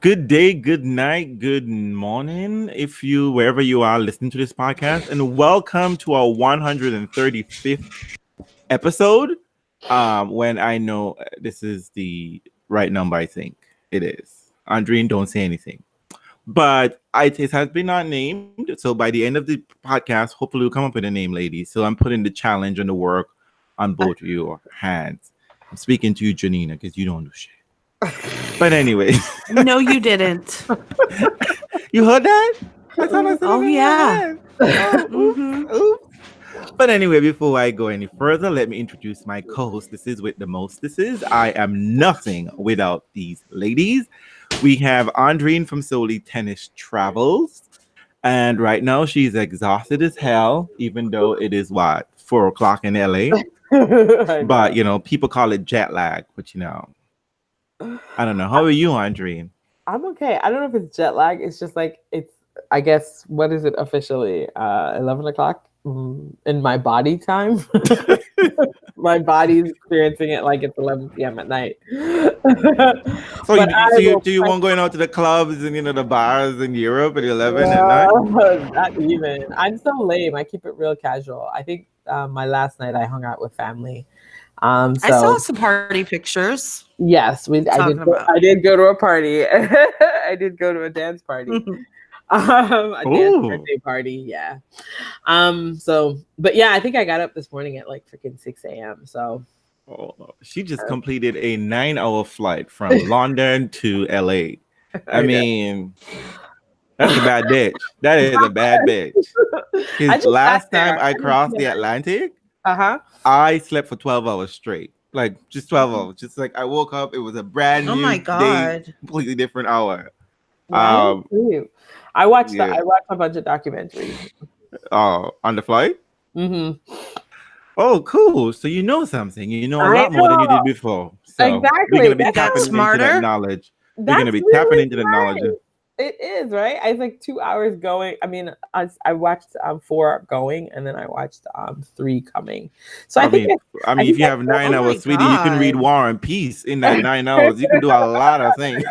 Good day, good night, good morning, if you wherever you are listening to this podcast, and welcome to our 135th episode. When I know this is the right number, I think it is. Andreen, don't say anything. But it has been not named. So by the end of the podcast, hopefully we'll come up with a name, ladies. So I'm putting the challenge and the work on both of your hands. I'm speaking to you, Janina, because you don't do shit. But anyway. No, you didn't. You heard that? I thought I said Oh, it in my yeah. head. Oh, Mm-hmm. oops. But anyway, before I go any further, let me introduce my co-host. This is with the most. This is I am nothing without these ladies. We have Andreen from Solely Tennis Travels. And right now she's exhausted as hell, even though it is what, 4 o'clock in LA. But people call it jet lag, but I don't know. How are you, Andreen? I'm okay. I don't know if it's jet lag. It's just like I guess, what is it officially? 11 o'clock in my body time. My body's experiencing it like it's 11 p.m. at night. So do you want going out to the clubs and the bars in Europe at 11 at night? Not even. I'm so lame. I keep it real casual. I think my last night I hung out with family. I saw some party pictures. Yes, I did go to a party. I did go to a dance party. A dance birthday party, yeah. But yeah, I think I got up this morning at like freaking 6 a.m. So she just completed a 9-hour flight from London to LA. I mean, that's a bad bitch. That is a bad bitch. Because last time I crossed the Atlantic, I slept for 12 hours straight. Like just 12 hours. Just like I woke up, it was a brand new day, completely different hour. I watched a bunch of documentaries. On the flight? Mm-hmm. Oh, cool. So you know something. You know a lot more than you did before. So exactly. We're going to be tapping into that knowledge. We're going to be tapping into the knowledge. It is, right? I was like 2 hours going. I mean, I watched 4 going, and then I watched 3 coming. So I think if you have 9 hours, sweetie, you can read War and Peace in that 9 hours. You can do a lot of things.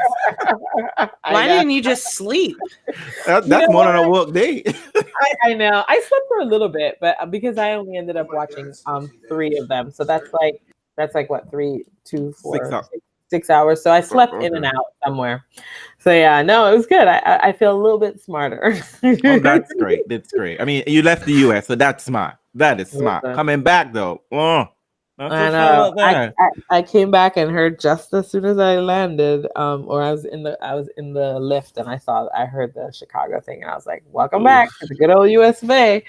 Why didn't you just sleep? That's more than a work day. I know. I slept for a little bit, but because I only ended up watching 3 of them, so that's like what 3, 2, 4, 6 hours. So I slept in and out somewhere. So yeah, no, it was good. I feel a little bit smarter. Oh, that's great. That's great. I mean, you left the US, so that's smart. That is smart. Coming back though. I came back and heard just as soon as I landed, or I was in the lift and I heard the Chicago thing and I was like, welcome back to the good old US of A.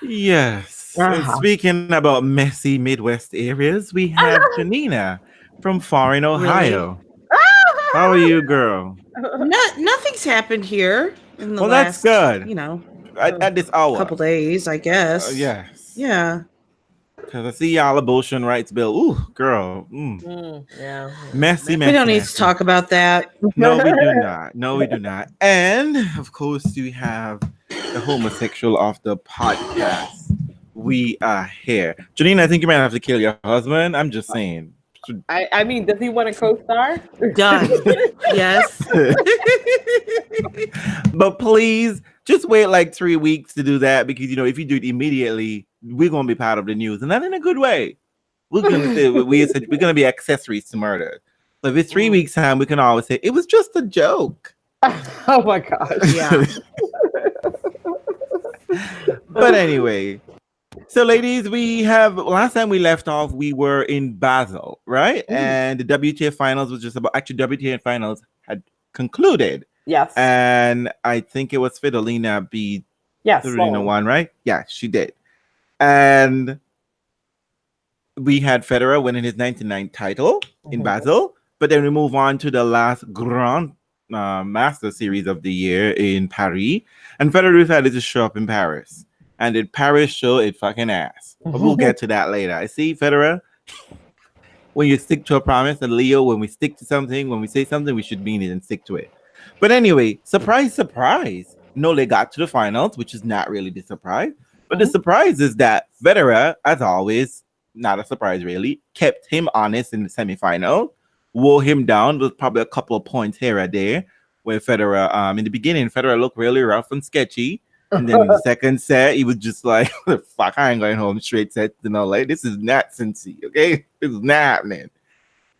Yes. And speaking about messy Midwest areas, we have Janina from Foreign, Ohio. Really? How are you, girl? Nothing's happened here in the that's last, good. At this hour. Couple days, I guess. Yes. Yeah. Because I see y'all abortion rights bill. Ooh, girl. Yeah. Messy. We don't need to talk about that. No, we do not. No, we do not. And of course, we have the homosexual of the podcast. We are here. Janine, I think you might have to kill your husband. I'm just saying. I mean, does he want a co-star? Done. Yes. But please, just wait like 3 weeks to do that because, if you do it immediately, we're going to be part of the news. And not in a good way. We're going to be accessories to murder. So if it's 3 weeks' time, we can always say, it was just a joke. Oh, my God. Yeah. But anyway. So, ladies, last time we left off, we were in Basel, right? And the WTA Finals was WTA Finals had concluded. Yes. And I think it was Svitolina beat Svitolina won, right? Yeah, she did. And we had Federer winning his 99th title in Basel. But then we move on to the last Grand Master Series of the year in Paris. And Federer decided to show up in Paris. And did Paris show it fucking ass? But we'll get to that later. I see, Federer, when you stick to a promise, and Leo, when we stick to something, when we say something, we should mean it and stick to it. But anyway, surprise, surprise. No, they got to the finals, which is not really the surprise. But the surprise is that Federer, as always, not a surprise really, kept him honest in the semifinal, wore him down with probably a couple of points here or there, where Federer, in the beginning, Federer looked really rough and sketchy. And then in the second set, he was just like, fuck, I ain't going home straight set. Like, this is not Cincy, okay? This is not happening.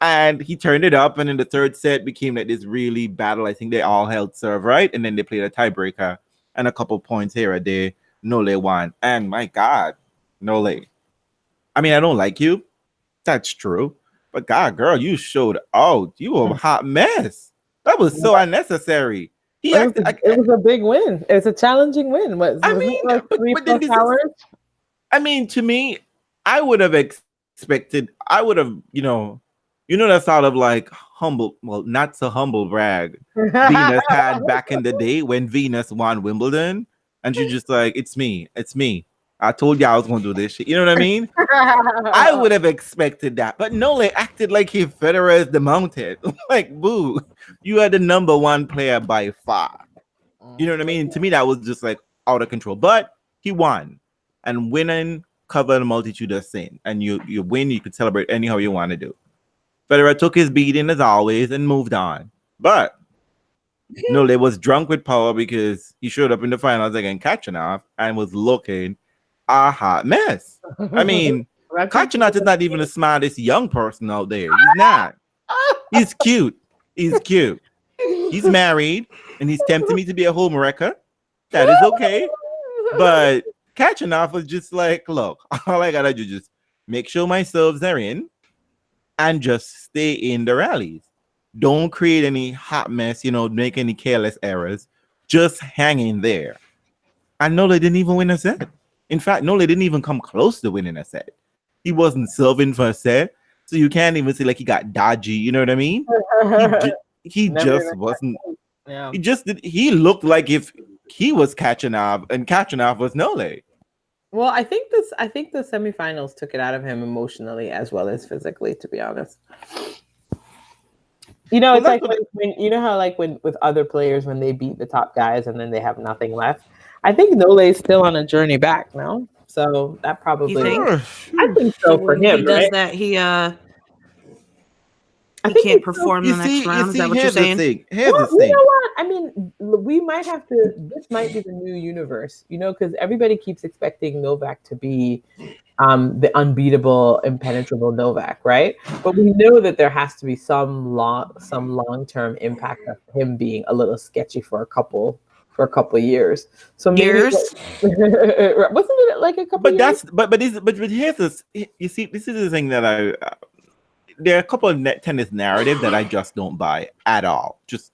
And he turned it up, and in the third set became like this really battle. I think they all held serve, right? And then they played a tiebreaker and a couple points here or there. Nole won. And my God, Nole. I mean, I don't like you. That's true. But God, girl, you showed out. You were a hot mess. That was so unnecessary. It was a big win. It was a challenging win. I mean, to me, I would have expected, that sort of like humble, well, not so humble brag Venus had back in the day when Venus won Wimbledon. And she's just like, it's me. I told you I was going to do this shit. You know what I mean? I would have expected that. But no, they acted like he Federer is the mountain. Like, boo, you are the number one player by far. You know what I mean? To me, that was just like out of control. But he won. And winning covered a multitude of sin. And you win, you could celebrate anyhow you want to do. Federer took his beating as always and moved on. But Nole was drunk with power because he showed up in the finals against Kachanov and was looking a hot mess. I mean, Kachanov is not even the smartest young person out there. He's not. He's cute. He's married, and he's tempting me to be a homewrecker. That is okay. But Kachanov was just like, look, all I gotta do is just make sure my serves are in and just stay in the rallies. Don't create any hot mess, make any careless errors. Just hang in there. And Nole didn't even win a set. In fact, Nole didn't even come close to winning a set. He wasn't serving for a set. So you can't even say like he got dodgy. You know what I mean? He just wasn't. Yeah. He looked like if he was Kachanov and Kachanov was Nole. Well, I think the semifinals took it out of him emotionally as well as physically, to be honest. It's like when how like when with other players when they beat the top guys and then they have nothing left. I think Nole is still on a journey back now, so that probably. I think so for him. He does that. He can't perform the next round. Is that what you're saying? Here's the thing. You know what? I mean, we might have to. This might be the new universe, because everybody keeps expecting Novak to be the unbeatable, impenetrable Novak, right? But we know that there has to be some long-term impact of him being a little sketchy for a couple years. So maybe years wasn't it like a couple? But here's this. You see, this is the thing that there are a couple of tennis narratives that I just don't buy at all. Just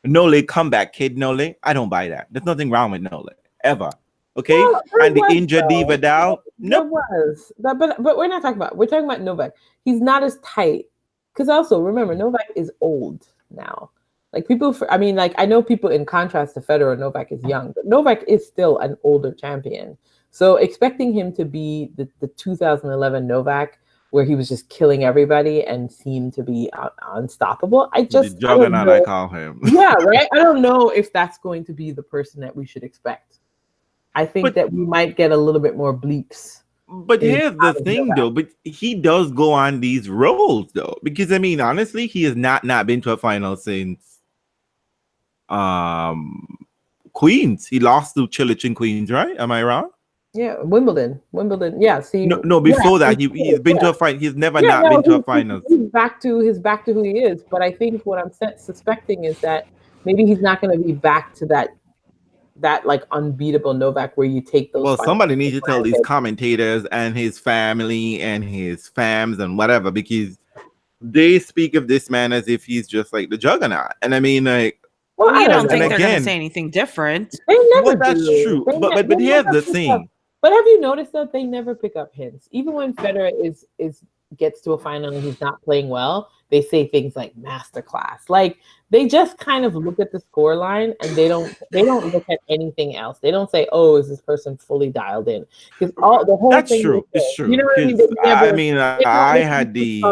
Nole comeback kid Nole. I don't buy that. There's nothing wrong with Nole ever. Okay, well, and the injured Diva Dow. No, but we're not talking about. We're talking about Novak. He's not as tight because also remember Novak is old now. Like I know people in contrast to Federer, Novak is young, but Novak is still an older champion. So expecting him to be the 2011 Novak, where he was just killing everybody and seemed to be unstoppable. The juggernaut, I call him. Yeah, right. I don't know if that's going to be the person that we should expect. I think that we might get a little bit more bleeps. But here's the thing, though. But he does go on these roles, though, because I mean, honestly, he has not been to a final since Queens. He lost to Chilich in Queens, right? Am I wrong? Yeah, Wimbledon. Yeah. See, no. Before that, he's been to a final. He's never been to a final. He's back to who he is. But I think what I'm suspecting is that maybe he's not going to be back to that like unbeatable Novak where you take those. Well, somebody needs to tell these commentators and his family and his fams and whatever, because they speak of this man as if he's just like the juggernaut. And I mean, like, well, I don't think they're going to say anything different. They never well, that's true. But here's the thing. But have you noticed that they never pick up hints? Even when Federer gets to a final and he's not playing well, they say things like masterclass. Like they just kind of look at the score line and they don't look at anything else. They don't say, "Oh, is this person fully dialed in?" Because the whole that's thing true. It's true. You know what I mean? I had the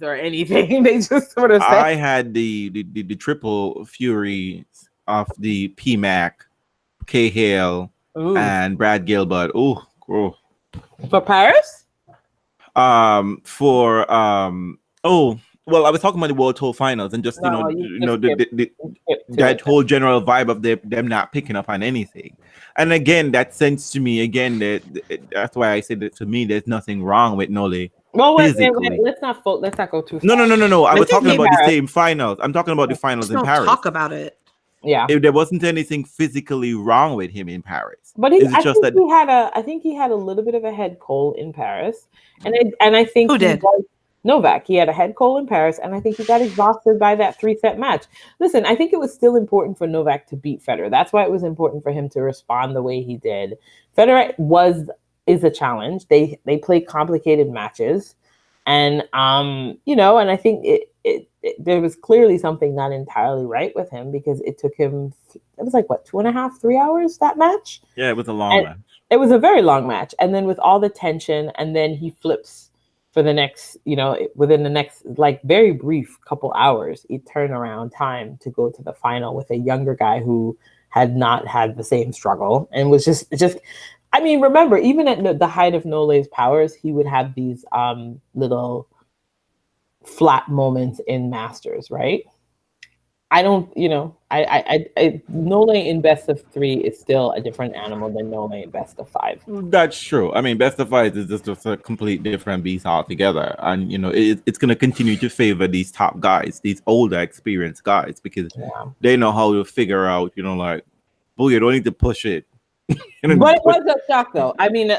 or anything. They just sort of say. I had the triple fury of the PMAC, Cahill, and Brad Gilbert. Oh, for Paris? Well, I was talking about the World Tour Finals and just the that whole general vibe of them not picking up on anything. And again, that sense to me, again, that's why I said that to me, there's nothing wrong with Nole. Well, wait, let's not go too far. No. I was talking about the same finals. I'm talking about the finals in Paris. Talk about it. Yeah. If there wasn't anything physically wrong with him in Paris, but I think he had a little bit of a head cold in Paris, and I think Novak. He had a head cold in Paris, and I think he got exhausted by that 3-set match. Listen, I think it was still important for Novak to beat Federer. That's why it was important for him to respond the way he did. Federer is a challenge. They play complicated matches, and and I think there was clearly something not entirely right with him because it took him. It was like 2.5, 3 hours that match. Yeah, it was a long match. It was a very long match, and then with all the tension, and then he flips. For the next, within the next, very brief couple hours, he turned around time to go to the final with a younger guy who had not had the same struggle and was just. I mean, remember, even at the height of Nole's powers, he would have these little flat moments in Masters, right? I don't, Nole in best of 3 is still a different animal than Nole in best of 5. That's true. I mean, best of 5 is just a complete different beast altogether. And, it's going to continue to favor these top guys, these older, experienced guys, because they know how to figure out, you don't need to push it. But it was a shock, though. I mean,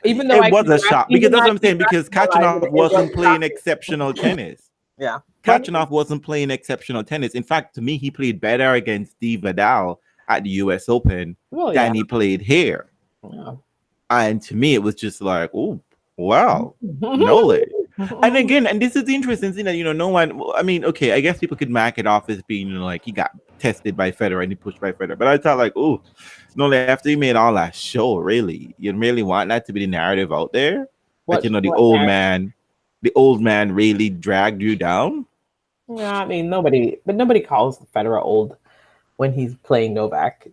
even though it was a shock, because that's what I'm saying, because Kachanov wasn't playing exceptional tennis. Yeah. Kachanov wasn't playing exceptional tennis. In fact, to me, he played better against Steve Vidal at the US Open than he played here. Yeah. And to me, it was just like, oh, wow, Nole. And again, and this is the interesting thing that, no one, I mean, okay, I guess people could mark it off as being, he got tested by Federer and he pushed by Federer. But I thought oh, Nole, after he made all that show, really, you really want that to be the narrative out there? The old man really dragged you down? Yeah, I mean, nobody calls Federer old when he's playing Novak.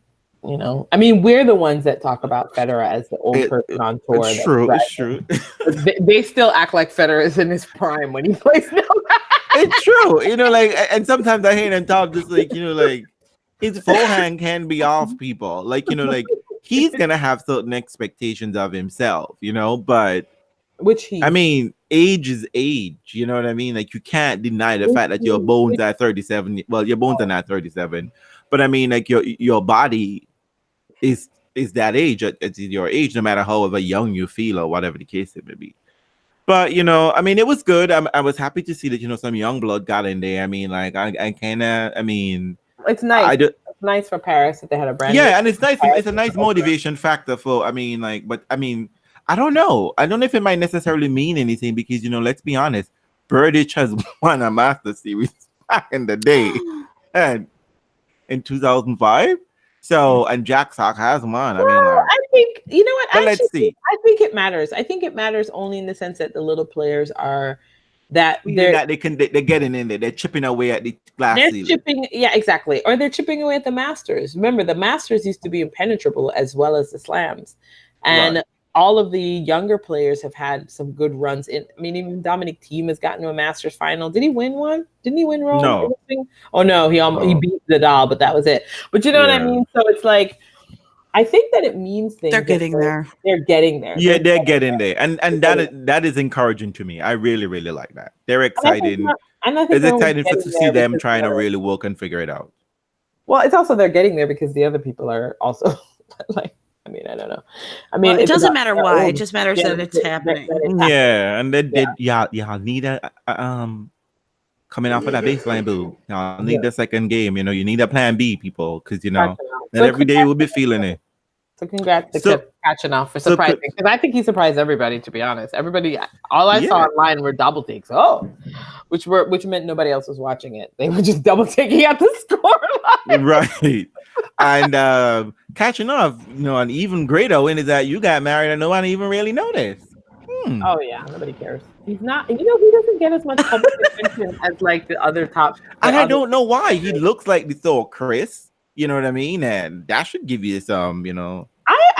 I mean, we're the ones that talk about Federer as the old person on tour. It's true. They still act like Federer is in his prime when he plays Novak. It's true. And sometimes I hear them talk just his forehand can be off people. He's gonna have certain expectations of himself, but I mean, age is age. You know what I mean? You can't deny the fact that your bones are 37. Well, your bones are not 37, but I mean, your body is that age. It's your age, no matter however young you feel or whatever the case it may be. But I mean, it was good. I was happy to see that some young blood got in there. I mean, it's nice. It's nice for Paris that they had a brand. Yeah, and it's nice. It's a nice motivation factor for. I don't know. I don't know if it might necessarily mean anything because, let's be honest, Berdych has won a Master Series back in the day and in 2005. So, and Jack Sock has won. I mean, I think, what? Let's see. I think it matters. I think it matters only in the sense that the little players are they're getting in there. They're chipping away at the glass ceiling. Yeah, exactly. Or they're chipping away at the Masters. Remember, the Masters used to be impenetrable as well as the Slams. And all of the younger players have had some good runs in. I mean, even Dominic Thiem has gotten to a Masters final. Did he win one? Didn't he win Rome? No. Oh no, he beat Nadal, but that was it. But you know what I mean? So it's I think that it means things. They're getting there. They're getting there. Yeah, they're getting there. And that is encouraging to me. I really, really like that. They're excited. It's exciting to see them trying to really work and figure it out. Well, it's also they're getting there because the other people are also I mean, I don't know. I mean, it doesn't matter why. It just matters that it's happening. Yeah, and then y'all need a coming off of that baseline, boo. Y'all need the second game. You need a plan B, people, because not every day we'll be feeling it. So congrats to Kachanov for surprising, because I think he surprised everybody. To be honest, everybody, all I saw online were double takes. Which meant nobody else was watching it. They were just double taking out the score line. Right. And Kachanov, an even greater win is that you got married and no one even really noticed. Oh yeah, nobody cares. He's not. He doesn't get as much public attention as the other top. And I don't know why. He looks like the so Chris. You know what I mean? And that should give you some.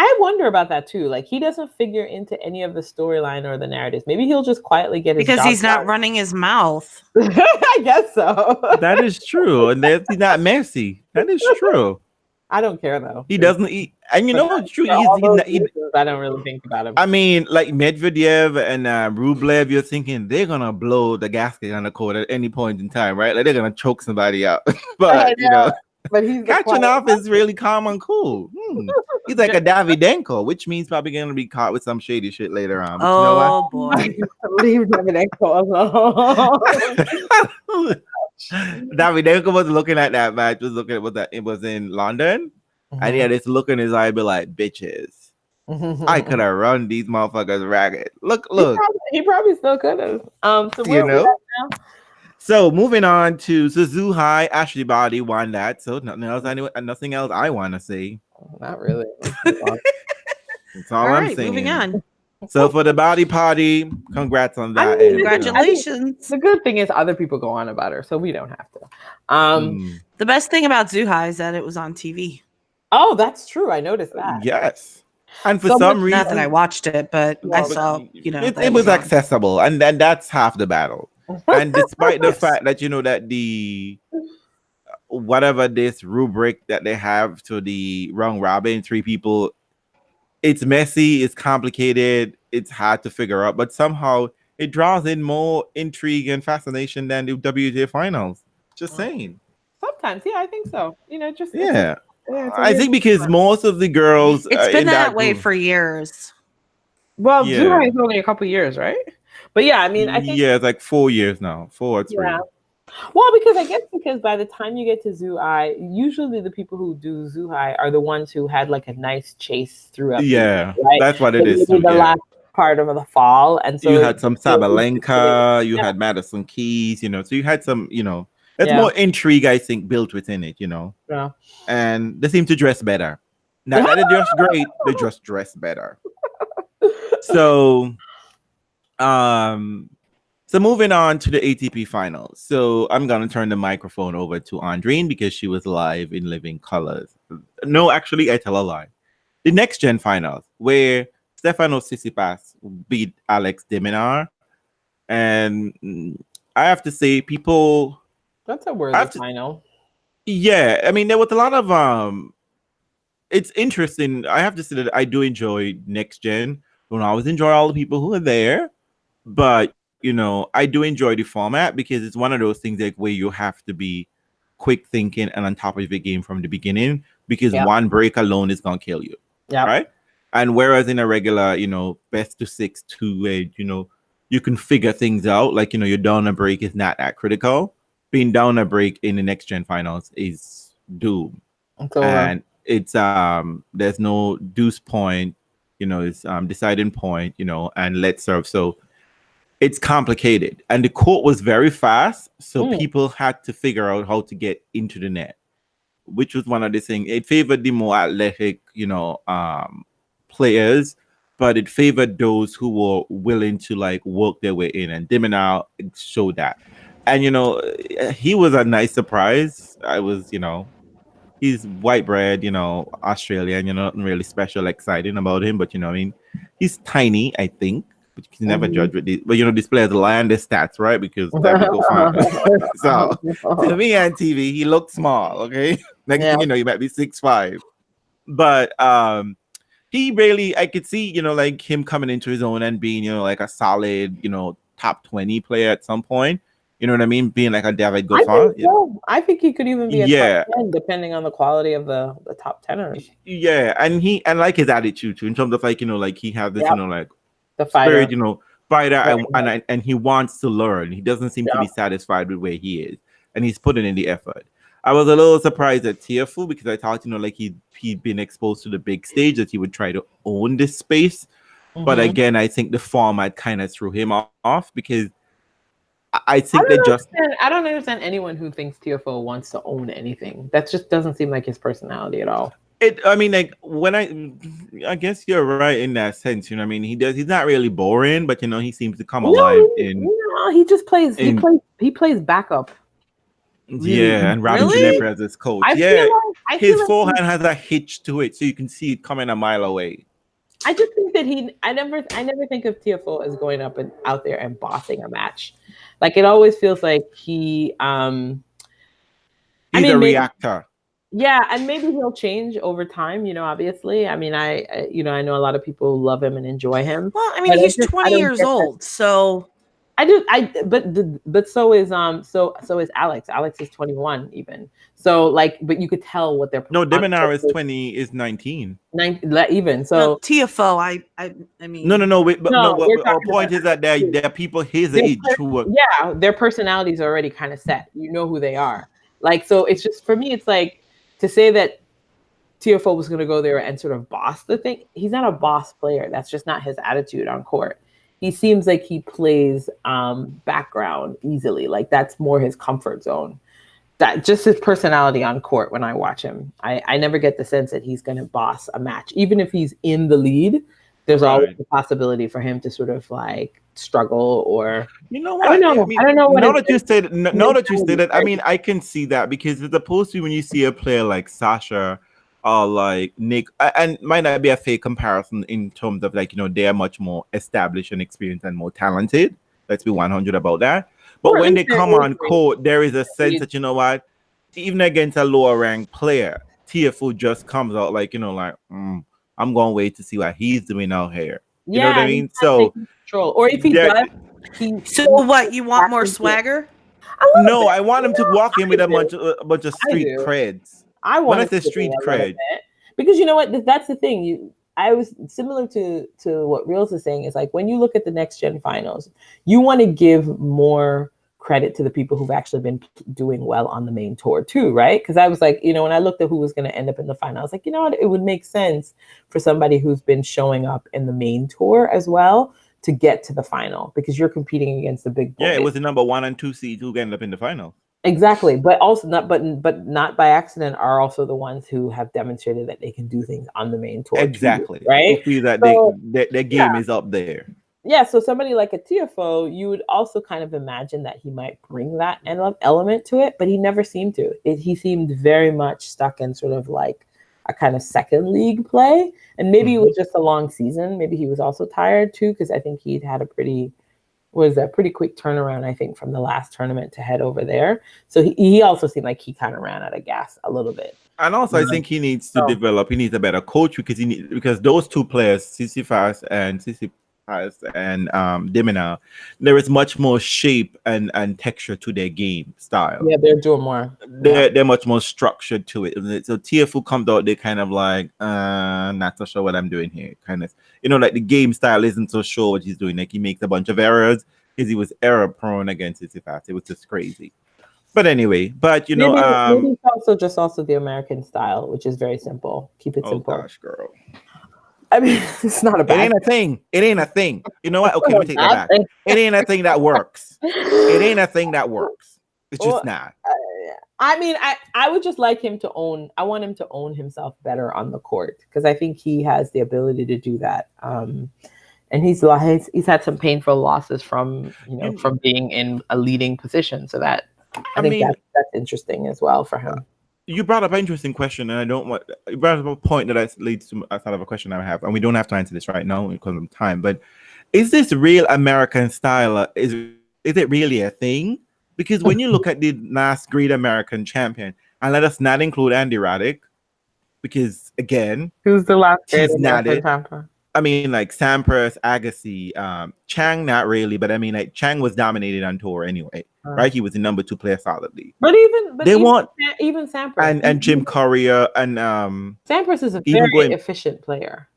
I wonder about that too. Like he doesn't figure into any of the storyline or the narratives. Maybe he'll just quietly get his because job he's not done. running his mouth. I guess so. That is true, and he's not messy. That is true. I don't care though. He doesn't eat, and you know it's true. I don't really think about him. I mean, like Medvedev and Rublev, you're thinking they're gonna blow the gasket on the court at any point in time, right? Like they're gonna choke somebody out. But you know, but he's Kachanov is really calm and cool. He's like a Davydenko, which means probably gonna be caught with some shady shit later on. But you know what? Boy, leave Davydenko alone. Davydenko was looking at that match. Was looking at what that it was in London, and he had this look in his eye, be like, "Bitches, I could have run these motherfuckers ragged." Look. He probably still could have. So you know. So moving on to Zhuhai, Ashley Barty won that. So nothing else I want to say. Not really. That's all I'm saying. Moving on. So for the body party, congrats on that. Congratulations. The good thing is other people go on about her, so we don't have to. The best thing about Zhuhai is that it was on TV. Oh, that's true. I noticed that. Yes. And for some reason, not that I watched it, but I saw, it was accessible, and then that's half the battle. And despite the fact that that the whatever this rubric that they have to the round robin, 3 people, it's messy, it's complicated, it's hard to figure out, but somehow it draws in more intrigue and fascination than the WTA finals. Just saying. Sometimes, yeah, I think so. I think because most of the girls, it's been that way for years. Well, Zhuhai is only a couple years, right? But yeah, I mean, I think it's like 4 years now, 4 or 3. Yeah. Well, because by the time you get to Zhuhai, usually the people who do Zhuhai are the ones who had like a nice chase throughout. Yeah, right? That's what it is. The last part of the fall, and so you had some Sabalenka, you had Madison Keys, so you had some, there's more intrigue, I think, built within it, Yeah. And they seem to dress better. Not that they dress great, they just dress better. So, so moving on to the ATP finals. So I'm gonna turn the microphone over to Andreen because she was live in living colors. No, actually, I tell a lie. The NextGen finals, where Stefanos Tsitsipas beat Alex de Minaur, and I have to say, people. That's a worthy final. Yeah, I mean, there was a lot of It's interesting. I have to say that I do enjoy NextGen. Don't always enjoy all the people who are there, but I do enjoy the format because it's one of those things like where you have to be quick thinking and on top of your game from the beginning because one break alone is gonna kill you. Yeah. Right. And whereas in a regular, best to 6 2-way, you can figure things out. Like you're down a break is not that critical. Being down a break in the NextGen finals is doom. And it's there's no deuce point, it's deciding point, and let's serve. So it's complicated, and the court was very fast, so people had to figure out how to get into the net, which was one of the things. It favored the more athletic, players, but it favored those who were willing to like work their way in, and de Minaur showed that. And he was a nice surprise. I was, he's white bread, Australian, nothing really special, exciting about him, but he's tiny, I think. But you can never judge with these. But these players lie on their stats, right? Because that will go fine. So to me on TV, he looked small. Okay, next thing you know, he might be 6'5". But he really, I could see, like him coming into his own and being, like a solid, top 20 player at some point. You know what I mean? Being like a David Goffin. I think he could even be a top 10, depending on the quality of the top tenors. Yeah, and like his attitude too, in terms of like like he has this like the fighter, spirit, fighter, and he wants to learn. He doesn't seem to be satisfied with where he is, and he's putting in the effort. I was a little surprised at Tiafoe because I thought like he'd been exposed to the big stage that he would try to own this space, but again I think the format kind of threw him off because I think I don't understand anyone who thinks Tiafoe wants to own anything. That just doesn't seem like his personality at all. I mean, like when I guess you're right in that sense. I mean, he's not really boring, but he seems to come alive. He just plays. He plays backup. Yeah, and Robin Ginepri as his coach. His forehand has a hitch to it, so you can see it coming a mile away. I just think that I never think of Tiafoe as going up and out there and bossing a match. Like it always feels like he's a reactor. Yeah, and maybe he'll change over time, obviously. I mean, I know a lot of people love him and enjoy him. Well, I mean, he's 20 years old, so but so is Alex. Alex is 21 even. So but you could tell what they're. No, de Minaur is 19. Even so. Tiafoe, I mean. No. But our point is that there are people his age who are. Yeah, their personalities are already kind of set. You know who they are. So it's just for me. It's like to say that Tiafoe was going to go there and sort of boss the thing. He's not a boss player. That's just not his attitude on court. He seems like he plays background easily. Like that's more his comfort zone. That just his personality on court when I watch him. I never get the sense that he's going to boss a match. Even if he's in the lead, there's always the possibility for him to sort of struggle or. You know what? I don't know what. Now that you said that, I mean, I can see that because as opposed to when you see a player like Sasha or like Nick, and might not be a fake comparison in terms of they're much more established and experienced and more talented. Let's be 100 about that. But when they come on court, there is a sense that, you know what, even against a lower ranked player, Tiafoe just comes out I'm going to wait to see what he's doing out here. You know what I mean? So, or if he does, so what? You want more swagger? No, I want him to walk in with a bunch of street creds. I want the street cred because you know what? That's the thing. I was similar to what Realz is saying. Is like when you look at the NextGen finals, you want to give more credit to the people who've actually been doing well on the main tour too, right? Because I was like, when I looked at who was going to end up in the final, I was like, you know what? It would make sense for somebody who's been showing up in the main tour as well to get to the final because you're competing against the big boys. Yeah, it was the number 1 and 2 seeds who ended up in the final. Exactly, but also not by accident are also the ones who have demonstrated that they can do things on the main tour. Exactly, too, right? To see that their game is up there. Yeah, so somebody like a Tiafoe, you would also kind of imagine that he might bring that element to it, but he never seemed to. He seemed very much stuck in sort of like a kind of second league play, and maybe it was just a long season. Maybe he was also tired too, because I think he'd had a pretty quick turnaround, I think, from the last tournament to head over there. So he also seemed like he kind of ran out of gas a little bit. And also, I think he needs to develop. He needs a better coach because those two players, Tsitsipas and de Minaur, there is much more shape and texture to their game style. Yeah, they're doing more. They're much more structured to it. So Tiafoe comes out, they kind of like, not so sure what I'm doing here. Kind of, like the game style isn't so sure what he's doing. Like he makes a bunch of errors because he was error prone against Tsitsipas. It was just crazy. But anyway, maybe it's also the American style, which is very simple. Keep it simple. Oh gosh, girl. I mean, it's not a bad. It ain't a thing. You know what? Okay, let me take that back. It ain't a thing that works. It ain't a thing that works. It's just not. I mean, I would just like him to own. I want him to own himself better on the court because I think he has the ability to do that. And he's had some painful losses from being in a leading position. So that I think that's interesting as well for him. You brought up an interesting question, and you brought up a point that leads to a sort of a question I have, and we don't have to answer this right now because of time. But is this real American style? Is it really a thing? Because when you look at the last great American champion, and let us not include Andy Roddick, because again, who's the last great American champion? I mean, like Sampras, Agassi, Chang, not really, but I mean, like Chang was dominated on tour anyway, right? He was the number 2 player solidly. But even Sampras and Jim Courier and Sampras is a very efficient player.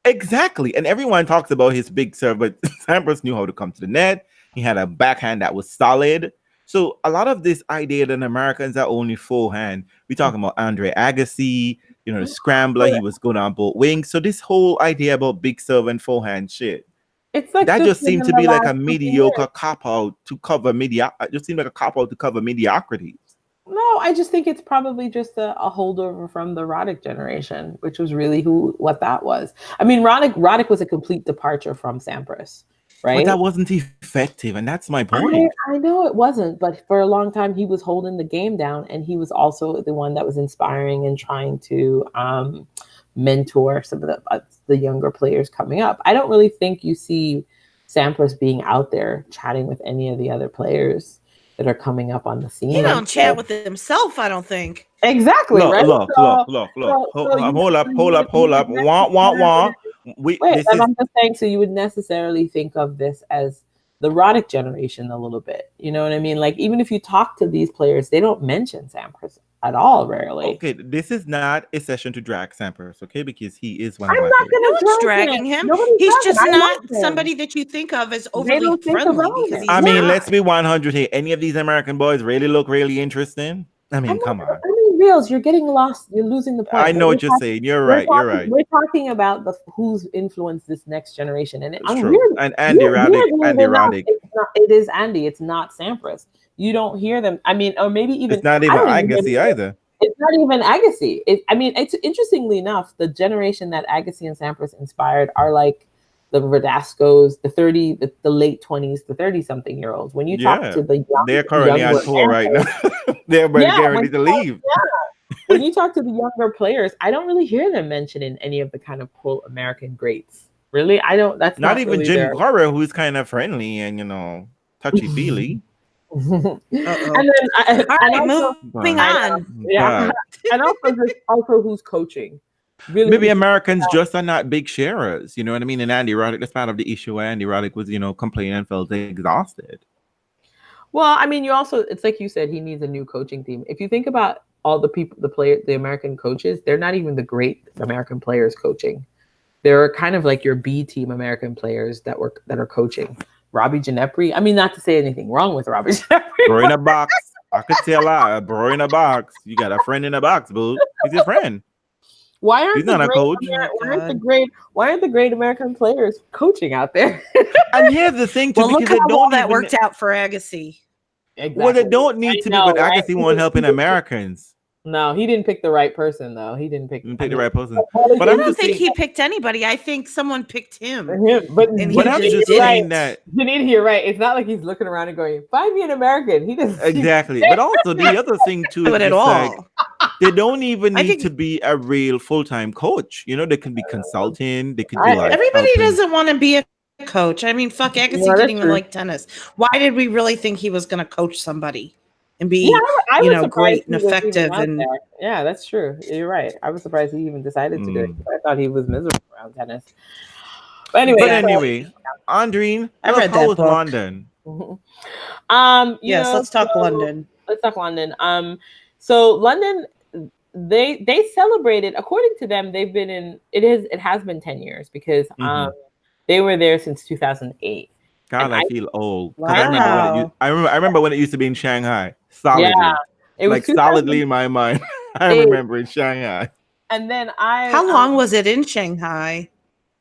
Exactly, and everyone talks about his big serve, but Sampras knew how to come to the net. He had a backhand that was solid. So a lot of this idea that Americans are only forehand, we're talking about Andre Agassi, the scrambler, he was good on both wings. So this whole idea about big serve and forehand shit, it's like that just seemed to be like a mediocre cop-out to cover just seemed like a cop-out to cover mediocrity. No, I just think it's probably just a holdover from the Roddick generation, which was really what that was. I mean, Roddick was a complete departure from Sampras. right? But that wasn't effective, and that's my point. I know it wasn't, but for a long time he was holding the game down, and he was also the one that was inspiring and trying to mentor some of the younger players coming up. I don't really think you see Sampras being out there chatting with any of the other players that are coming up on the scene. He don't chat with himself, I don't think. Exactly, look, right? Look. Hold up. Wah. I'm just saying, so you would necessarily think of this as the Roddick generation a little bit. You know what I mean? Like, even if you talk to these players, they don't mention Sampras at all, rarely. Okay, this is not a session to drag Sampras, okay? Because he is one of I'm my not going to dragging him. He's just not somebody that you think of as overly friendly. Because I mean, let's be 100 here. Any of these American boys really look really interesting? I mean, come on. I mean, Realz, you're getting lost. You're losing the point. I know what you're saying. You're right. We're talking about who's influenced this next generation, and it's true. And Andy Roddick. It is Andy. It's not Sampras. You don't hear them. I mean, or maybe even it's not even Agassi either. It's not even Agassi. I mean, it's interestingly enough, the generation that Agassi and Sampras inspired are like the Verdascos, the late 20s, the 30-something-year-olds. When you talk to the young, they're currently on tour right now. They're guaranteed to leave. When you talk to the younger players, I don't really hear them mentioning any of the kind of quote American greats. Really, I don't. That's not even really Jim Cora, who's kind of friendly and touchy feely. And then moving on. Yeah, and also who's coaching. Really, maybe Americans just are not big sharers. You know what I mean? And Andy Roddick, that's part of the issue. Andy Roddick was, complaining and felt exhausted. Well, I mean, it's like you said, he needs a new coaching team. If you think about all the people, the American coaches, they're not even the great American players coaching. They're kind of like your B team American players that are coaching. Robbie Ginepri. I mean, not to say anything wrong with Robbie Ginepri. Bro in a box. I could tell a bro in a box. You got a friend in a box, boo. He's your friend. Why aren't he's not a coach? Why aren't the great American players coaching out there? And here's the thing, too, look how well that worked out for Agassi. Exactly. Well, it don't need to be, but Agassi won't helping Americans. No, he didn't pick the right person, though. He didn't pick the right person. But I don't think he picked anybody. I think someone picked him. But I'm just saying that. Janine, you're right. It's not like he's looking around and going, "Find me an American." He doesn't. Exactly. But also the other thing too is at all. Like, they don't even need to be a real full-time coach. They can be consulting. They could be like everybody doesn't want to be a coach. I mean, fuck, Agassi didn't even like tennis. Why did we really think he was going to coach somebody? And be, great and effective. And yeah, that's true. You're right. I was surprised he even decided to do it. I thought he was miserable around tennis. But anyway, Andreen, I read that book. London. Yes, let's talk London. Let's talk London. So London, they celebrated. According to them, they've been in. It has been 10 years because they were there since 2008. God, I feel old. Wow. I remember when it used to be in Shanghai. Solidly. Yeah, it was solidly in my mind. I remember in Shanghai. And then how long was it in Shanghai?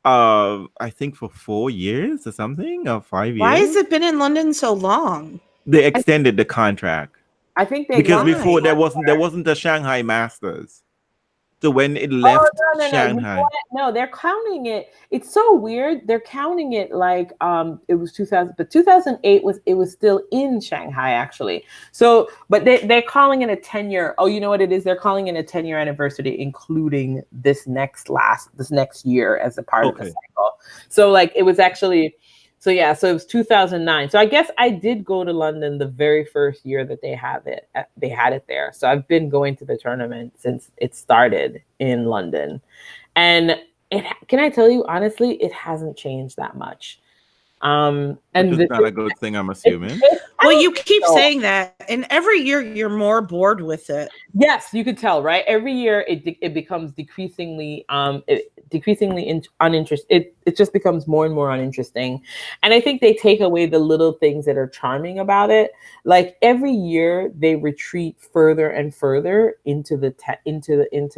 I think for 4 years or something, or 5 years. Why has it been in London so long? They extended the contract. I think because before there wasn't a Shanghai Masters. So when it left Shanghai, no, they're counting it. It's so weird. They're counting it like it was 2000, but 2008 was still in Shanghai actually. So, but they're calling it a 10-year. Oh, you know what it is? They're calling it a 10-year anniversary, including this next year as a part of the cycle. So like it was actually. So yeah, so it was 2009. So I guess I did go to London the very first year that they had it there. So I've been going to the tournament since it started in London, and can I tell you honestly, it hasn't changed that much. And it's not a good thing, I'm assuming. Well, you keep saying that, and every year you're more bored with it. Yes, you could tell, right? Every year it becomes decreasingly uninteresting. It just becomes more and more uninteresting, and I think they take away the little things that are charming about it. Like every year they retreat further and further into the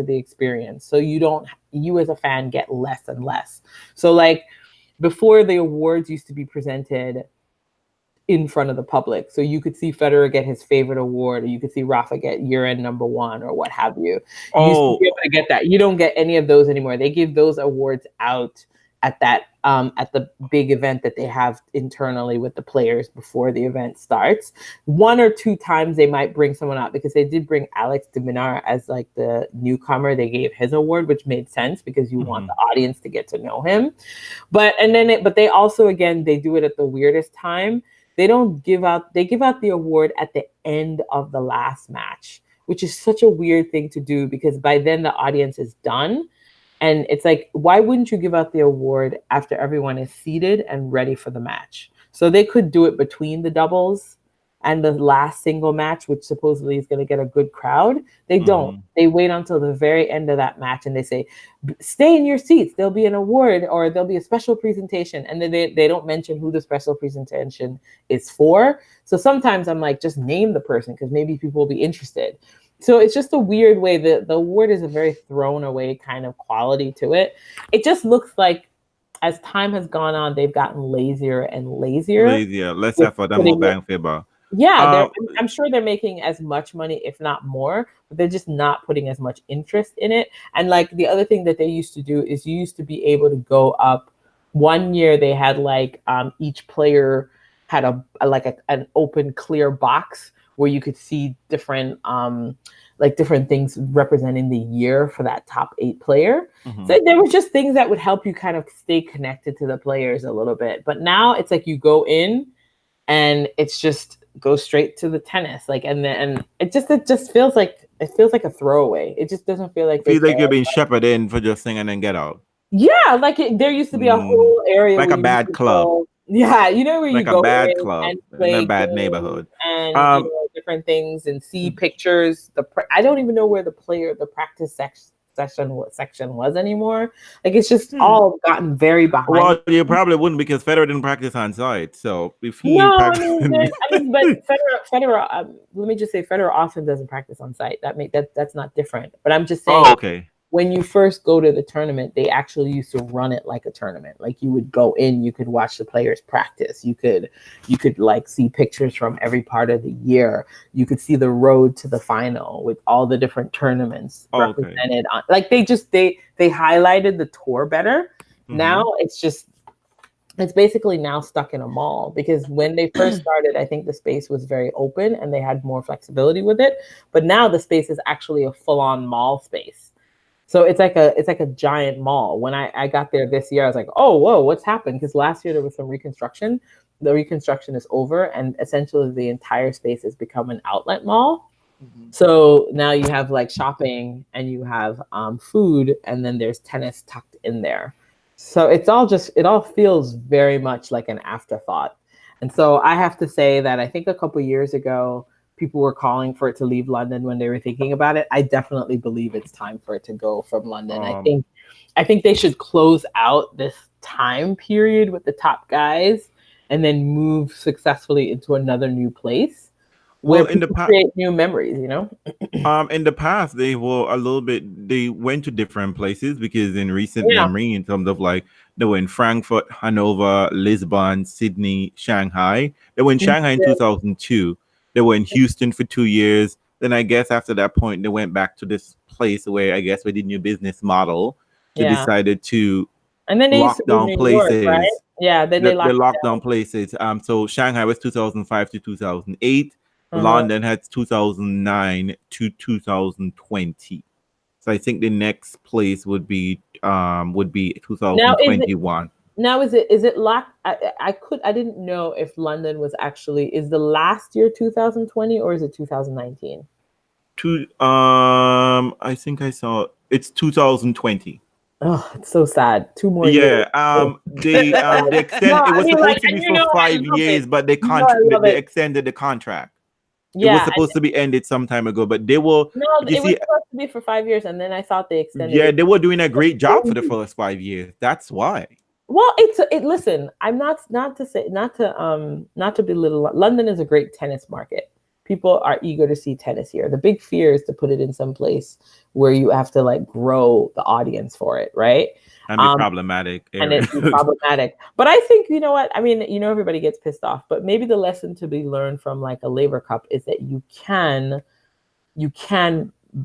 experience. So you as a fan get less and less. So like. Before, the awards used to be presented in front of the public. So you could see Federer get his favorite award, or you could see Rafa get year-end #1 or what have you. You used to be able to get that. You don't get any of those anymore. They give those awards out at the big event that they have internally with the players before the event starts. 1 or 2 times they might bring someone out, because they did bring Alex de Minaur as like the newcomer. They gave his award, which made sense because you want the audience to get to know him. But they also, again, they do it at the weirdest time. They give out the award at the end of the last match, which is such a weird thing to do, because by then the audience is done. And it's like, why wouldn't you give out the award after everyone is seated and ready for the match? So they could do it between the doubles and the last single match, which supposedly is going to get a good crowd. They don't. They wait until the very end of that match and they say, stay in your seats. There'll be an award or there'll be a special presentation. And then they don't mention who the special presentation is for. So sometimes I'm like, just name the person, because maybe people will be interested. So it's just a weird way. The award is a very thrown away kind of quality to it. It just looks like as time has gone on, they've gotten lazier and lazier. Less effort and more bang for buck. Yeah, I'm sure they're making as much money, if not more, but they're just not putting as much interest in it. And like the other thing that they used to do is you used to be able to go up. One year they had like each player had an open clear box where you could see different things representing the year for that top 8 player. So there were just things that would help you kind of stay connected to the players a little bit. But now it's like you go in and it's just go straight to the tennis, and it just feels like a throwaway. It just doesn't feel like you're being shepherded in for just sing and then get out. Yeah, there used to be a whole area like a bad club. Yeah, where like you go a bad club and play in a bad neighborhood and different things and see pictures. I don't even know where the practice section was anymore. Like it's just all gotten very behind. Well, you probably wouldn't, because Federer didn't practice on site. So if he but Federer, let me just say, Federer often doesn't practice on site. That's not different. But I'm just saying. Oh, okay. When you first go to the tournament, they actually used to run it like a tournament. Like you would go in, you could watch the players practice. You could like see pictures from every part of the year. You could see the road to the final with all the different tournaments represented on. Like they highlighted the tour better. Now it's basically now stuck in a mall, because when they first started, I think the space was very open and they had more flexibility with it. But now the space is actually a full-on mall space. So it's like a giant mall. When I got there this year, I was like, oh, whoa, what's happened? Because last year there was some reconstruction. The reconstruction is over, and essentially the entire space has become an outlet mall. So now you have like shopping and you have food, and then there's tennis tucked in there. So it all feels very much like an afterthought. And so I have to say that I think a couple of years ago, people were calling for it to leave London when they were thinking about it. I definitely believe it's time for it to go from London. I think they should close out this time period with the top guys and then move successfully into another new place where people create new memories, In the past, they went to different places, because in recent memory, in terms of like, they were in Frankfurt, Hanover, Lisbon, Sydney, Shanghai. They were in Shanghai in 2002. They were in Houston for 2 years. Then I guess after that point, they went back to this place where I guess with the new business model, they decided to lock down places. York, right? Yeah, then they locked down places. So Shanghai was 2005 to 2008. London had 2009 to 2020. So I think the next place would be 2021. Now is it locked? I didn't know if London was is the last year 2020 or is it 2019? I think I saw it's 2020. Oh, it's so sad. 2 more years. They extended. It was supposed to be for 5 years, but they extended the contract. It was supposed to be ended some time ago, but they were. No, it was supposed to be for 5 years, and then I thought they extended. Yeah, they were doing a great job for the first 5 years. That's why. Well, listen, I'm not to belittle. London is a great tennis market. People are eager to see tennis here. The big fear is to put it in some place where you have to like grow the audience for it, right? And be problematic. And it's problematic. But I think, you know what? I mean, everybody gets pissed off, but maybe the lesson to be learned from like a Labour Cup is that you can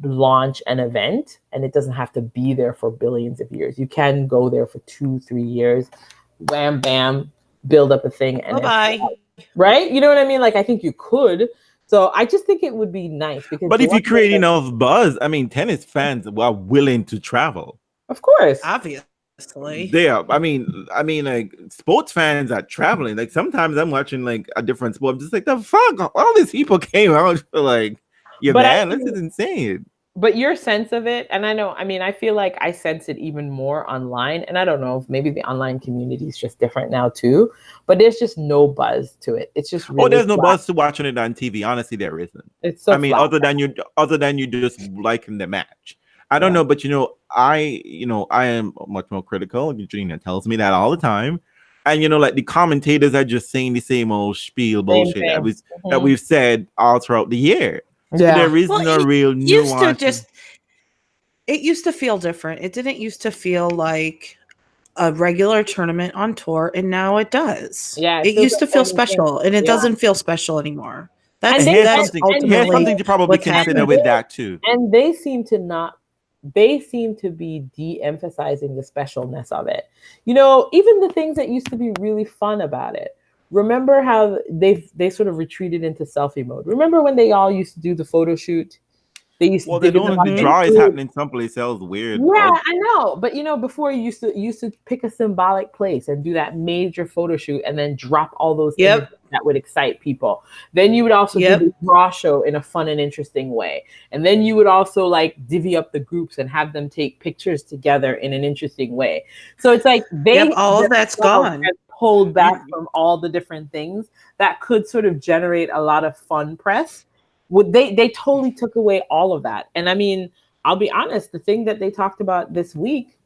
launch an event, and it doesn't have to be there for billions of years. You can go there for 2-3 years, wham, bam, build up a thing, and bye. Right? You know what I mean? Like, I think you could. So I just think it would be nice because. But if you create enough buzz, I mean, tennis fans are willing to travel. Of course, obviously. They are. I mean, like sports fans are traveling. Like sometimes I'm watching like a different sport. I'm just like, the fuck, all these people came out for like, man, this is insane. But your sense of it, and I feel like I sense it even more online. And I don't know if maybe the online community is just different now too. But there's just no buzz to it. It's just really there's no buzz to watching it on TV. Honestly, there isn't. It's so. Other than you just liking the match. I don't know, but I am much more critical. Gina tells me that all the time. And like the commentators are just saying the same old spiel bullshit that we've said all throughout the year. Yeah. So there is no real nuance. It used to feel different. It didn't used to feel like a regular tournament on tour, and now it does. Yeah, it used to feel special, and it doesn't feel special anymore. Here's something to probably consider with that too. And they seem to be de-emphasizing the specialness of it. Even the things that used to be really fun about it. Remember how they sort of retreated into selfie mode? Remember when they all used to do the photo shoot? They used to the draw is happening someplace else weird. Yeah, I know. But before you used to pick a symbolic place and do that major photo shoot and then drop all those images that would excite people. Then you would also do the draw show in a fun and interesting way. And then you would also like divvy up the groups and have them take pictures together in an interesting way. So it's like all of that's gone. Pulled back from all the different things that could sort of generate a lot of fun press. They totally took away all of that. And I mean, I'll be honest, the thing that they talked about this week,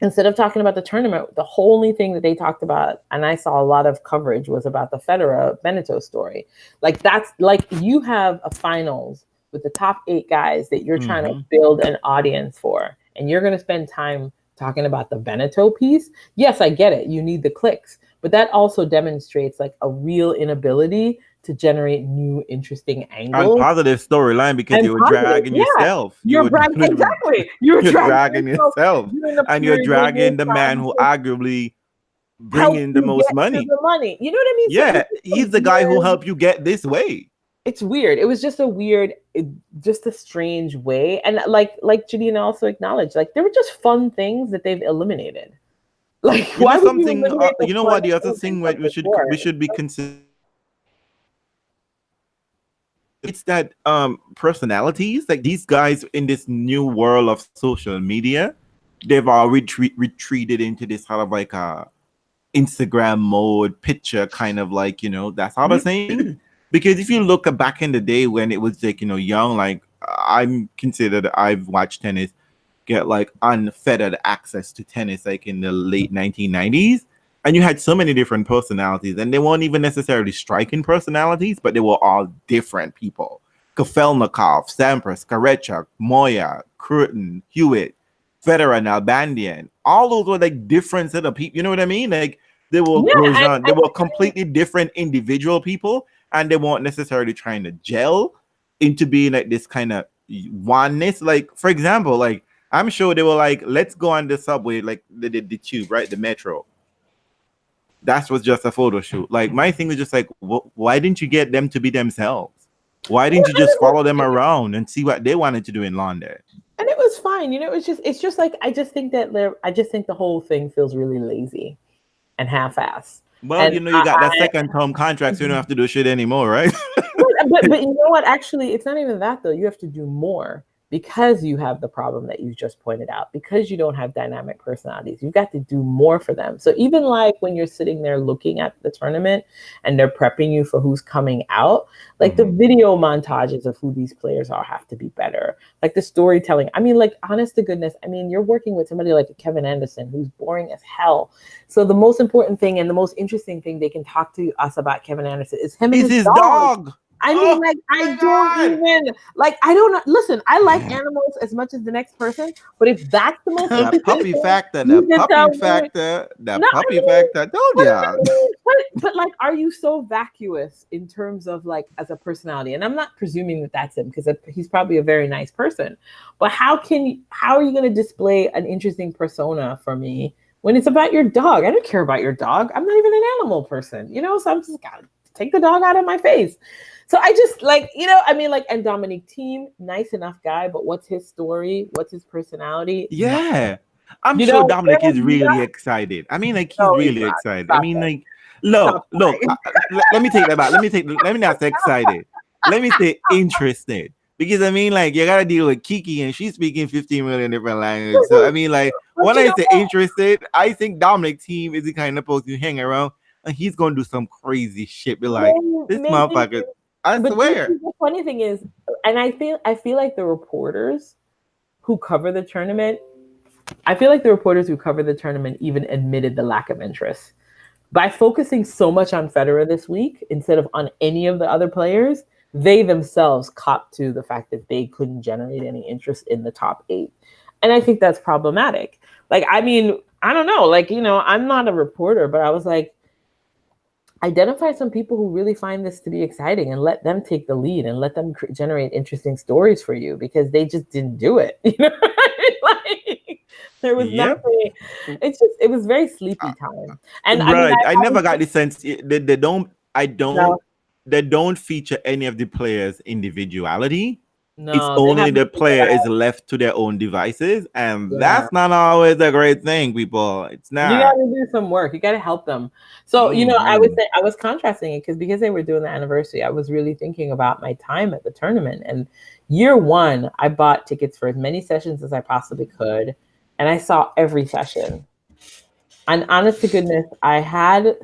instead of talking about the tournament, the only thing that they talked about, and I saw a lot of coverage, was about the Federer Beneteau story. Like that's like you have a finals with the top 8 guys that you're trying to build an audience for, and you're going to spend time talking about the Beneteau piece. Yes, I get it. You need the clicks, but that also demonstrates like a real inability to generate new, interesting angles. And positive storyline because you were dragging yourself. You're dragging yourself. And you're dragging the man who arguably bringing the most money. The money. You know what I mean? Yeah, so he's the guy who helped you get this way. It's weird. It was just just a strange way. And like Janine also acknowledged, like there were just fun things that they've eliminated. Like why something? You know what? The other thing we should be considering. It's that personalities, like these guys in this new world of social media, they've all retreated into this sort of like a Instagram mode picture kind of like, that sort of thing. Because if you look back in the day when it was like, young, like I've watched tennis get like unfettered access to tennis like in the late 1990s. And you had so many different personalities, and they weren't even necessarily striking personalities, but they were all different people. Kafelnikov, Sampras, Karechuk, Moya, Cruton, Hewitt, Federer, and Nalbandian. All those were like different set of people. You know what I mean? Like they were they were completely different individual people, and they weren't necessarily trying to gel into being like this kind of oneness. Like, for example, like I'm sure they were like, let's go on the subway, like they did the tube, right? The metro. That was just a photo shoot. Like my thing was just like, why didn't you get them to be themselves? Why didn't you just follow them around and see what they wanted to do in London? And it was fine. It's just like, I just think the whole thing feels really lazy and half-assed. Well, and you got that second term contract, so you don't have to do shit anymore, right? but you know what? Actually, it's not even that though. You have to do more. Because you have the problem that you just pointed out, because you don't have dynamic personalities, you've got to do more for them. So even like when you're sitting there looking at the tournament and they're prepping you for who's coming out, like the video montages of who these players are have to be better. Like the storytelling. I mean, like honest to goodness, I mean, you're working with somebody like Kevin Anderson, who's boring as hell. So the most important thing and the most interesting thing they can talk to us about Kevin Anderson is him and his dog. I mean, like, I don't even like. I don't know. Listen, I like animals as much as the next person, but if that's the most the puppy factor, I told you. But like, are you so vacuous in terms of like as a personality? And I'm not presuming that that's him because he's probably a very nice person. But how are you going to display an interesting persona for me when it's about your dog? I don't care about your dog. I'm not even an animal person, so I'm just gotta take the dog out of my face. So I just like, I mean, like, and Dominic Thiem, nice enough guy, but what's his story? What's his personality? Yeah. I'm sure Dominic is really excited. I mean, like, he's really excited. I mean, like, look, let me take that back. Let me not say excited. Let me say interested. Because I mean, like, you gotta deal with Kiki and she's speaking 15 million different languages. So I mean, like, when I say interested, I think Dominic Thiem is the kind of person you hang around and he's gonna do some crazy shit. Be like, this motherfucker. I swear. The funny thing is, and I feel like the reporters who cover the tournament, even admitted the lack of interest. By focusing so much on Federer this week instead of on any of the other players, they themselves copped to the fact that they couldn't generate any interest in the top 8. And I think that's problematic. Like, I mean, I don't know. Like, I'm not a reporter, but I was like, identify some people who really find this to be exciting and let them take the lead and let them generate interesting stories for you, because they just didn't do it. Like, there was nothing. It was very sleepy time. And right. I never got the sense they don't feature any of the players' individuality. No, it's only the player is left to their own devices, and that's not always a great thing, people. It's not. You got to do some work. You got to help them. So, I would say I was contrasting it because they were doing the anniversary. I was really thinking about my time at the tournament. And year 1, I bought tickets for as many sessions as I possibly could, and I saw every session. And honest to goodness, I had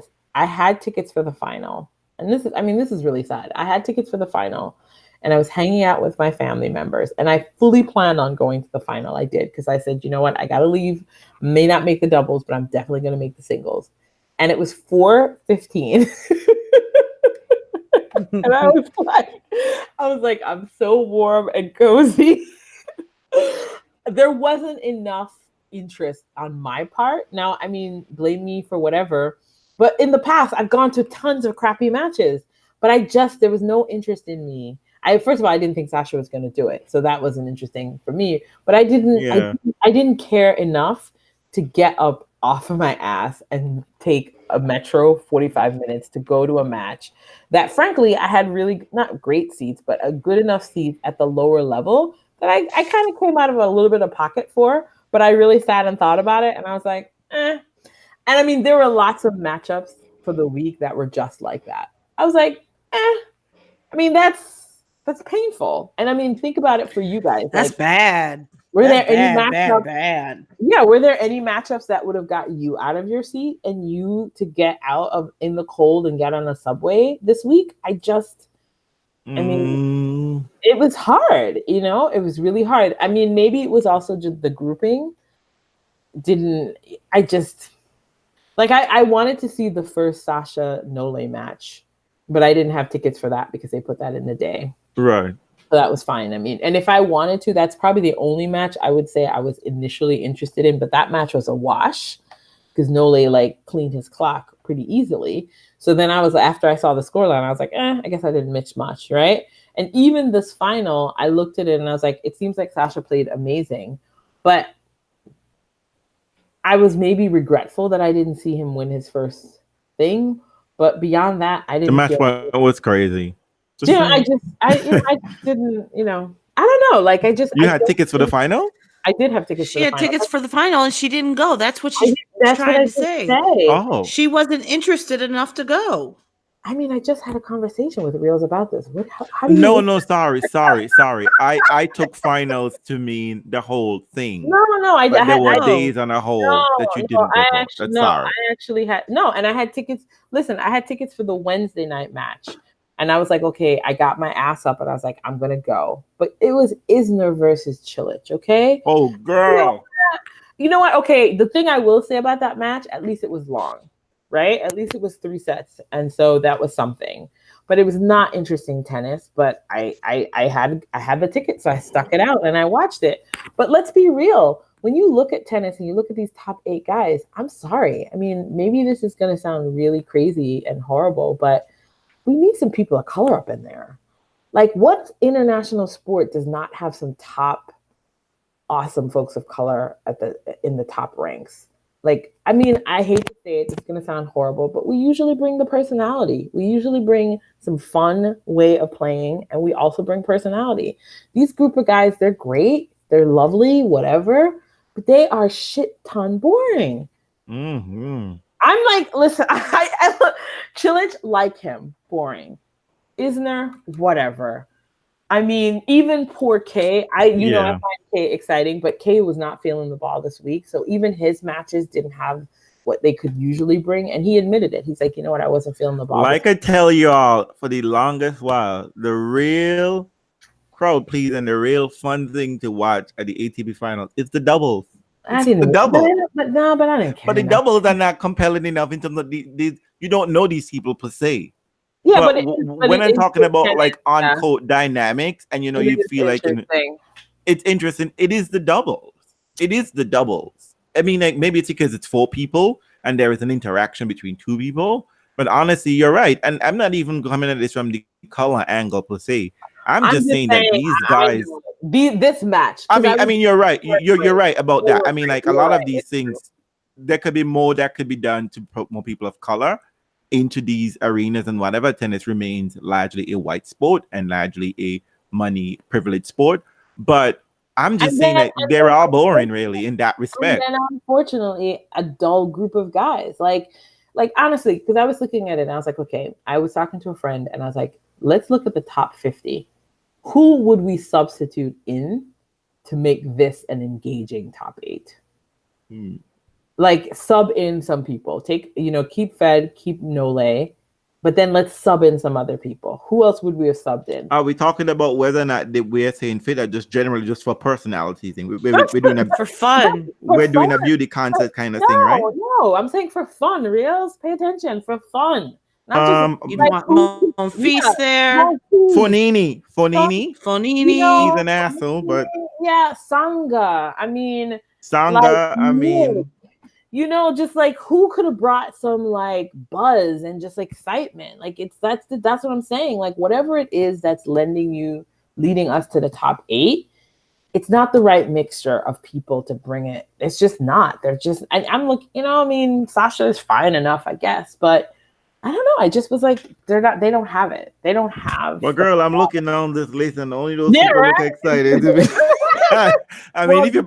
tickets for the final, and this is really sad. I had tickets for the final. And I was hanging out with my family members, and I fully planned on going to the final. I did, because I said, you know what, I got to leave. May not make the doubles, but I'm definitely going to make the singles. And it was 4:15. And I was like, I'm so warm and cozy. There wasn't enough interest on my part. Now, I mean, blame me for whatever. But in the past, I've gone to tons of crappy matches, but there was no interest in me. First of all, I didn't think Sasha was going to do it, so that wasn't interesting for me. But I didn't care enough to get up off of my ass and take a metro 45 minutes to go to a match that, frankly, I had really not great seats, but a good enough seat at the lower level that I kind of came out of a little bit of pocket for. But I really sat and thought about it, and I was like, eh. And I mean, there were lots of matchups for the week that were just like that. I was like, eh. I mean, that's painful. And I mean, think about it for you guys. That's bad. Were there any matchups? Yeah, were there any matchups that would have got you out of your seat and you to get out of in the cold and get on a subway this week? I mean, it was hard, it was really hard. I mean, maybe it was also just the grouping. I wanted to see the first Sasha Nole match, but I didn't have tickets for that because they put that in the day. Right. So that was fine. I mean, and if I wanted to, that's probably the only match I would say I was initially interested in, but that match was a wash because Nole cleaned his clock pretty easily. So then after I saw the scoreline, I was like, I guess I didn't miss much, right? And even this final, I looked at it and I was like, it seems like Sasha played amazing, but I was maybe regretful that I didn't see him win his first thing. But beyond that, I didn't. The match was crazy. I didn't, I don't know. Like, You had tickets for the final? I did have tickets. She had tickets for the final, and she didn't go. That's what she's trying to say. Oh, she wasn't interested enough to go. I mean, I just had a conversation with Realz about this. How do you sorry. I took finals to mean the whole thing. No. There were days on a whole that you didn't go. I actually had and I had tickets. Listen, I had tickets for the Wednesday night match. And I was like, okay, I got my ass up and I was like, I'm going to go. But it was Isner versus Cilic, okay? Oh, girl. You know what? Okay, the thing I will say about that match, at least it was long, right? At least it was 3 sets. And so that was something. but it was not interesting tennis. But I had the ticket, so I stuck it out and I watched it. But let's be real. When you look at tennis and you look at these top 8 guys, I'm sorry. I mean, maybe this is going to sound really crazy and horrible, but we need some people of color up in there. Like, what international sport does not have some top awesome folks of color in the top ranks? Like, I mean, I hate to say it, it's going to sound horrible, but we usually bring the personality. We usually bring some fun way of playing, and we also bring personality. These group of guys, they're great. They're lovely, whatever, but they are shit ton boring. Mm-hmm. I'm like, listen, Chilich, like him, boring. Isner, whatever. I mean, even poor K, I find K exciting, but K was not feeling the ball this week. So even his matches didn't have what they could usually bring. And he admitted it. He's like, you know what? I wasn't feeling the ball. Like I tell y'all, for the longest while, the real crowd please and the real fun thing to watch at the ATP Finals is the doubles. I didn't. The double. But I didn't care. But the doubles are not compelling enough in terms of you don't know these people per se. Yeah, but when I'm talking about like on court dynamics, and you feel like it's interesting. It is the doubles. It is the doubles. I mean, like maybe it's because it's 4 people and there is an interaction between 2 people. But honestly, you're right. And I'm not even coming at this from the color angle per se. I'm just saying that these guys, this match. I mean, you're right. You're right about that. I mean, like a lot of these things, there could be more that could be done to put more people of color into these arenas and whatever. Tennis remains largely a white sport and largely a money privileged sport. But I'm just saying that they're all boring, really, in that respect. And unfortunately, a dull group of guys. Like honestly, because I was looking at it and I was like, okay, I was talking to a friend and I was like, let's look at the top 50. Who would we substitute in to make this an engaging top 8? Like sub in some people. Keep Fed, keep Nole, but then let's sub in some other people. Who else would we have subbed in? Are we talking about whether or not we're saying fit or just generally just for personality thing? We're doing for fun. We're doing a beauty contest kind of thing, right? No, I'm saying for fun. Realz, pay attention, for fun. Not just, you want Monfils there. Fonini. He's an asshole, but Sangha. I mean, just like who could have brought some like buzz and just excitement? Like that's what I'm saying. Like whatever it is that's leading us to the top 8, it's not the right mixture of people to bring it. It's just not. They're just. I'm looking. Sasha is fine enough, I guess, but I don't know. I just was like, they're not. They don't have it. They don't have. Well, girl, I'm looking on this list, and only those people look excited. I mean, if you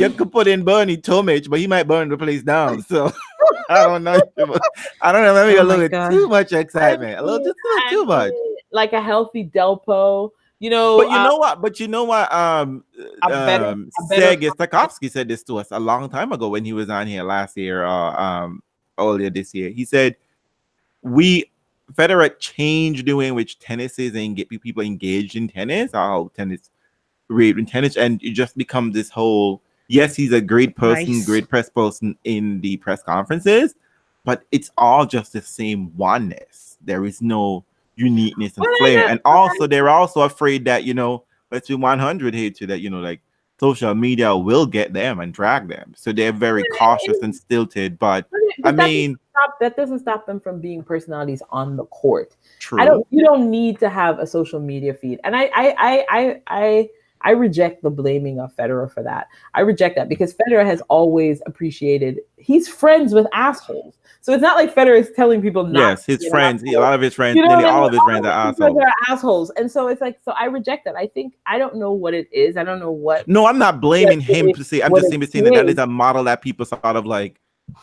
could put in Bernie Tomic, but he might burn the place down. So I don't know. Maybe a little bit too much excitement. Too much. Like a healthy Delpo. But you know what? Sergei Stakhovsky said this to us a long time ago when he was on here last year or earlier this year. He said, Federer changed the way in which tennis is and get people engaged in tennis, or how tennis rate in tennis, and it just becomes this whole, yes, he's a great person, great press person in the press conferences, but it's all just the same oneness. There is no uniqueness and flair. And also they're also afraid that, let's be 100 here to that, like social media will get them and drag them. So they're very cautious and stilted. But I mean, that doesn't stop them from being personalities on the court. True. You don't need to have a social media feed. And I reject the blaming of Federer for that. I reject that because Federer has always appreciated, he's friends with assholes. So it's not like Federer is telling people not. Yes, his friends, a lot of his friends, nearly all of his friends are assholes. And so it's like, so I reject that. I don't know what it is. I don't know what. No, I'm not blaming him to say, I'm just saying that is a model that people sort of like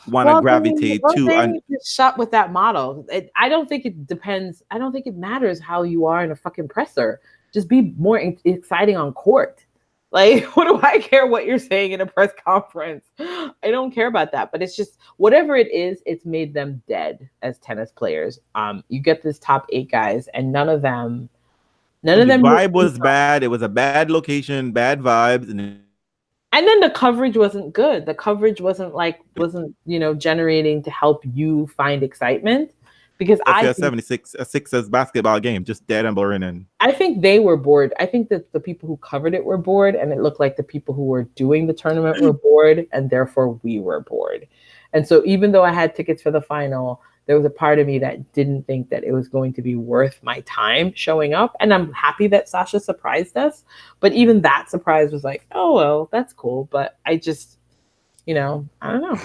want to gravitate to. And shut with that model. I don't think it depends. I don't think it matters how you are in a fucking presser. Just be more exciting on court. Like, what do I care what you're saying in a press conference? I don't care about that. But it's just, whatever it is, it's made them dead as tennis players. You get this top 8 guys, and none of them. The vibe was bad. It was a bad location, bad vibes, and then the coverage wasn't good. The coverage wasn't generating to help you find excitement. Because I think a Sixers basketball game, just dead and boring. And I think they were bored. I think that the people who covered it were bored, and it looked like the people who were doing the tournament were bored, and therefore we were bored. And so even though I had tickets for the final, there was a part of me that didn't think that it was going to be worth my time showing up. And I'm happy that Sasha surprised us. But even that surprise was like, oh, well, that's cool. But I just, I don't know.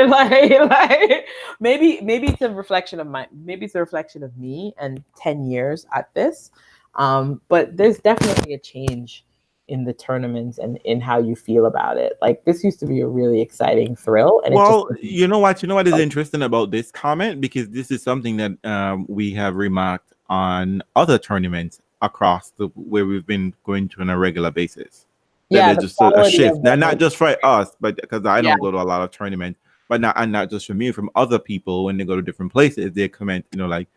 like maybe it's a reflection of me and 10 years at this. But there's definitely a change in the tournaments and in how you feel about it. Like this used to be a really exciting thrill. And you know what is interesting about this comment, because this is something that we have remarked on other tournaments across where we've been going to on a regular basis. There's just a shift. Now, not just for us, but because I don't go to a lot of tournaments, but not just from you, from other people when they go to different places, they comment, like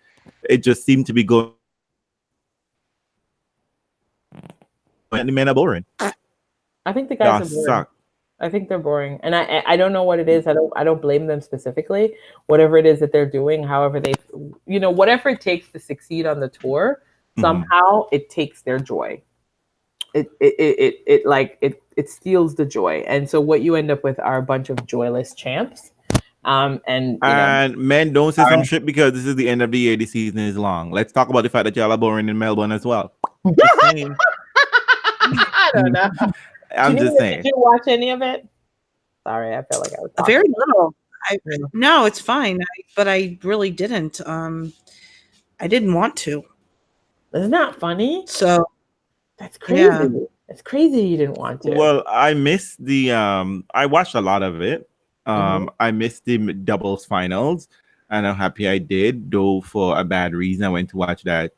it just seemed to be going. And the men are boring. I think the guys are boring. Suck. I think they're boring, and I don't know what it is. I don't blame them specifically. Whatever it is that they're doing, however they, whatever it takes to succeed on the tour, somehow it takes their joy. It steals the joy, and so what you end up with are a bunch of joyless champs. And men, don't say some shit because this is the end of the year. The season is long. Let's talk about the fact that y'all are boring in Melbourne as well. I don't know. I'm just saying. Did you watch any of it? Sorry, I felt like I was talking. Very little. No, it's fine. But I really didn't. I didn't want to. It's not funny. So that's crazy. Yeah. It's crazy you didn't want to. Well, I missed the. I watched a lot of it. I missed the doubles finals, and I'm happy I did. Though for a bad reason, I went to watch that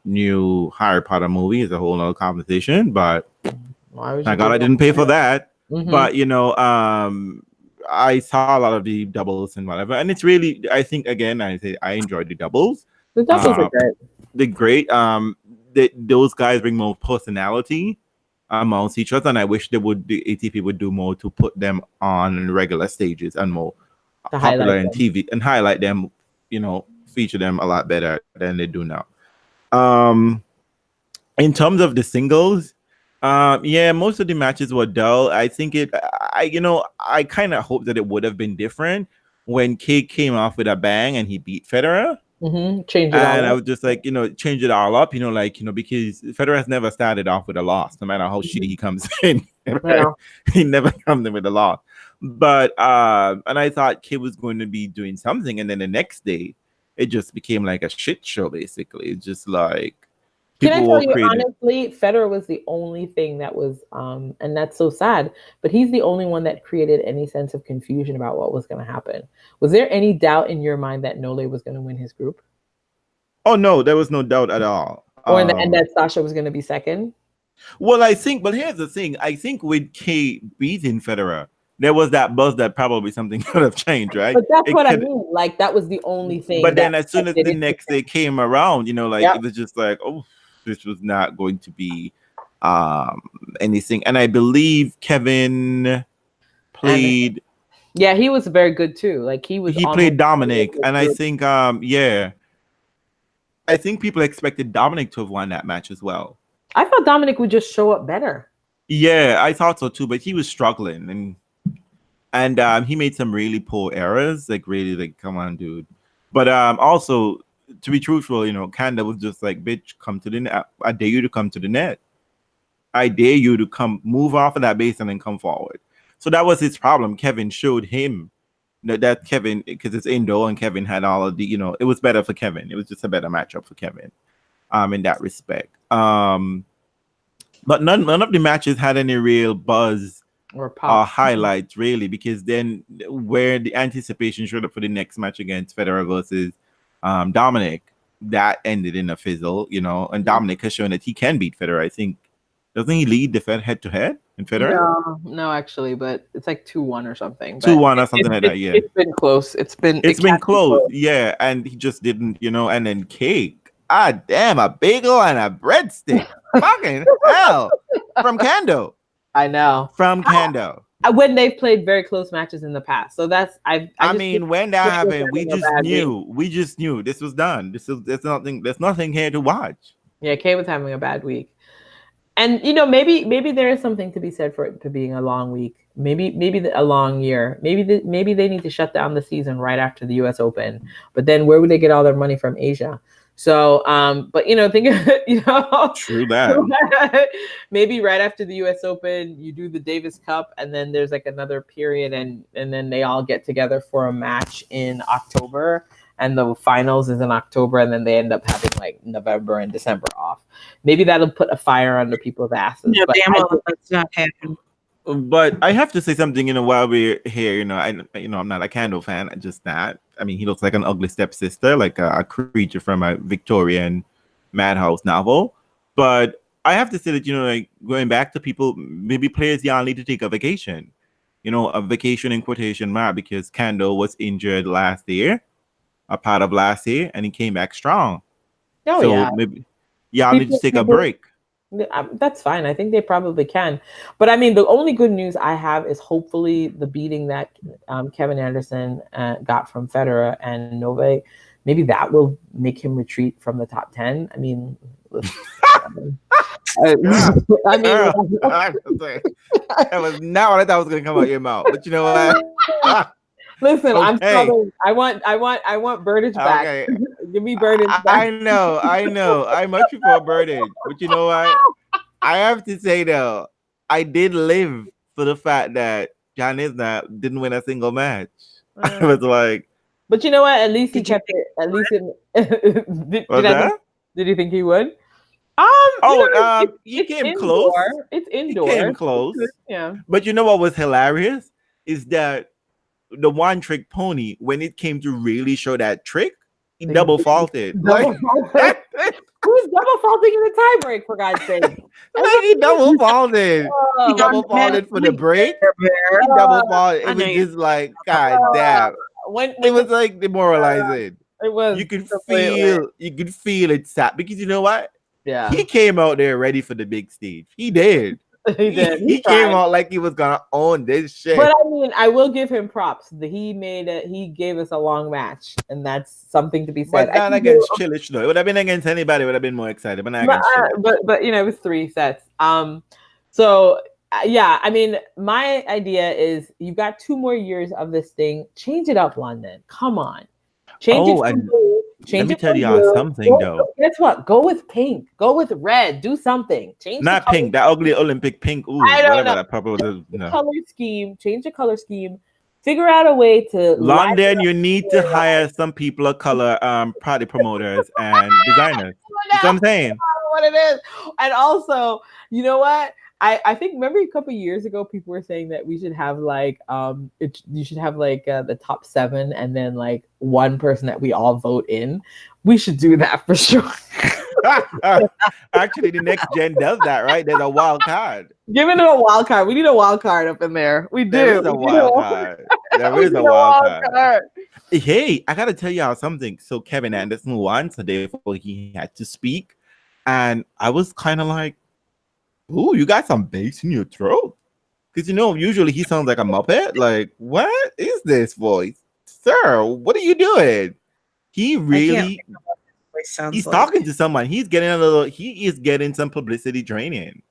new Harry Potter movie. It's a whole other conversation, but thank God I didn't pay for that. But I saw a lot of the doubles and whatever, and it's really, I think, again, I enjoyed the doubles. The doubles are great. They're great. Those guys bring more personality amongst each other, and I wish the ATP would do more to put them on regular stages and more popular on TV and highlight them, feature them a lot better than they do now. In terms of the singles, most of the matches were dull. I think I kind of hope that it would have been different when Cake came off with a bang and he beat Federer. Change it all and I was just like, change it all up, because Federer has never started off with a loss, no matter how shitty he comes in. He never comes in with a loss. But and I thought Cake was going to be doing something, and then the next day it just became like a shit show, basically. It's just like, can I tell you honestly, Federer was the only thing that was, and that's so sad, but he's the only one that created any sense of confusion about what was going to happen. Was there any doubt in your mind that Nole was going to win his group? Oh, no, there was no doubt at all. And that Sasha was going to be second? Well, but here's the thing. I think with Kate beating Federer, there was that buzz that probably something could have changed, right? But that's what I mean. Like, that was the only thing. But then as soon as the next day came around, it was just like, oh, this was not going to be anything. And I believe Kevin played. Yeah, he was very good too. Like he played Dominic, and I think I think people expected Dominic to have won that match as well. I thought Dominic would just show up better. Yeah, I thought so too, but he was struggling, and he made some really poor errors. Like really, like come on, dude. But also, to be truthful, Kanda was just like, bitch, come to the net. I dare you to come to the net. I dare you to move off of that base and then come forward. So that was his problem. Kevin showed him that Kevin, because it's indoor and Kevin had all of the, it was better for Kevin. It was just a better matchup for Kevin in that respect. But none of the matches had any real buzz or highlights, really, because then where the anticipation showed up for the next match against Federer versus Dominic, that ended in a fizzle, and Dominic has shown that he can beat Federer. I think, doesn't he lead the head-to-head in Federer? No, actually, but it's like 2-1 or something. 2-1 or something like that, yeah. It's been close. It's been close, yeah, and he just didn't, and then Cake. Damn, a bagel and a breadstick. Fucking hell. From Kando. I know. From Kando. when they've played very close matches in the past. So that's I mean, when that happened, we just knew this was done. There's nothing here to watch. Yeah, Kay was having a bad week. And maybe there is something to be said for it being a long week. Maybe a long year. Maybe they need to shut down the season right after the U.S. Open. But then where would they get all their money from? Asia. So, but think of true that. Maybe right after the U.S. Open, you do the Davis Cup, and then there's like another period, and then they all get together for a match in October. And the finals is in October, and then they end up having like November and December off. Maybe that'll put a fire under people's asses. Yeah, that's not happening. But I have to say something, while we're here, I'm not a Kando fan. I'm just not. I mean, he looks like an ugly stepsister, like a creature from a Victorian madhouse novel. But I have to say that, like going back to people, maybe players, y'all need to take a vacation. A vacation in quotation mark, because Kando was injured last year. A part of last year, and he came back strong. Oh, so yeah. Maybe y'all need to take a break. That's fine. I think they probably can. But I mean, the only good news I have is hopefully the beating that Kevin Anderson got from Federer and Nove. Maybe that will make him retreat from the top 10. I mean, that was not what I thought was going to come out your mouth. But you know what? Listen, okay. I'm Southern. I want Burdage back. Okay. Give me Burdage back. I know. I much prefer Burdage. But you know what? I have to say though, I did live for the fact that John Isner didn't win a single match. I was like, but you know what? At least he kept it. At least did you think he would? He came close. It's indoor. He came close. Yeah. But you know what was hilarious is that the one trick pony, when it came to really show that trick, he double faulted. Who's double faulting in the tie break, for God's sake? He double faulted. He double faulted for the break. He double faulted. It was just like, God damn. It was like demoralizing. It was. You could feel it sat, because you know what? Yeah. He came out there ready for the big stage. He did. He did. He came out like he was gonna own this shit. But I mean, I will give him props. He gave us a long match, and that's something to be said. But not against Chilich though. It would have been against anybody. Would have been more excited, but not against Chilich. But it was 3 sets. So yeah, I mean, my idea is you've got 2 more years of this thing. Change it up, London. Come on, change it. Let me tell y'all something though. Guess what? Go with pink. Go with red. Do something. Change. Not pink. That ugly Olympic pink. Ooh, I don't know. That purple is, no. Color scheme. Change the color scheme. Figure out a way to. London, you need to hire some people of color, party promoters and designers. That's what I'm saying. What it is, and also, you know what? I think, remember a couple of years ago, people were saying that we should have like you should have like the top 7 and then like one person that we all vote in. We should do that for sure. Actually, the NextGen does that, right? There's a wild card. Giving it a wild card. We need a wild card up in there. We do. There is a wild card. There is a wild card. Hey, I gotta tell y'all something. So Kevin Anderson won, so therefore he had to speak, and I was kind of like, ooh, you got some bass in your throat. Because, usually he sounds like a Muppet. Like, what is this voice? Sir, what are you doing? He really, he's talking to someone. He is getting some publicity training.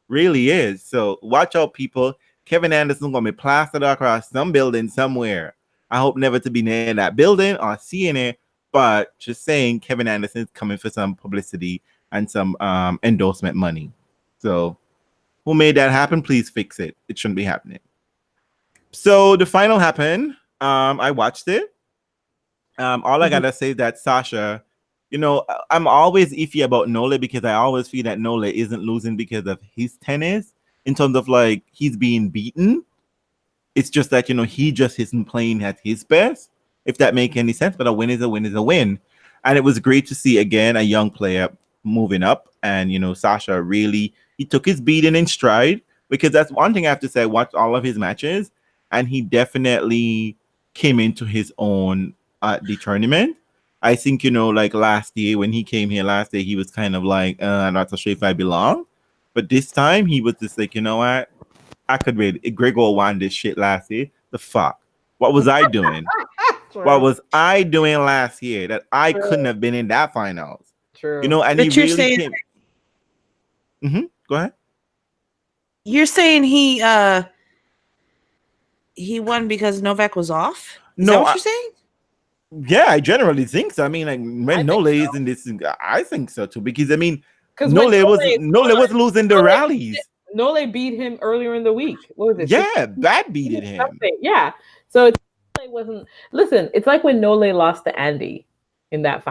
Really is. So watch out, people. Kevin Anderson going to be plastered across some building somewhere. I hope never to be near that building or seeing it. But just saying, Kevin Anderson is coming for some publicity and some endorsement money. So who made that happen? Please fix it. It shouldn't be happening. So the final happened. I watched it. All I gotta say is that Sasha, I'm always iffy about Nole, because I always feel that Nole isn't losing because of his tennis in terms of like he's being beaten. It's just that, he just isn't playing at his best, if that makes any sense. But a win is a win is a win. And it was great to see again a young player moving up. And, Sasha really, he took his beating in stride, because that's one thing I have to say. I watched all of his matches, and he definitely came into his own at the tournament. I think, like last year when he came here last year, he was kind of like, I'm not so sure if I belong. But this time he was just like, you know what? I could read Gregor won this shit last year. The fuck? What was I doing? What was I doing last year that I couldn't have been in that finals? True. You know, and but he really came. Go ahead. You're saying he won because Novak was off? Is that what you're saying? Yeah, I generally think so. I mean, like when Nole is in this, I think so too. Because I mean, Nole was losing the rallies. Nole beat him earlier in the week. What was it? Yeah, Bad beated him. Something. Yeah. So Nole wasn't. Listen, it's like when Nole lost to Andy in that final.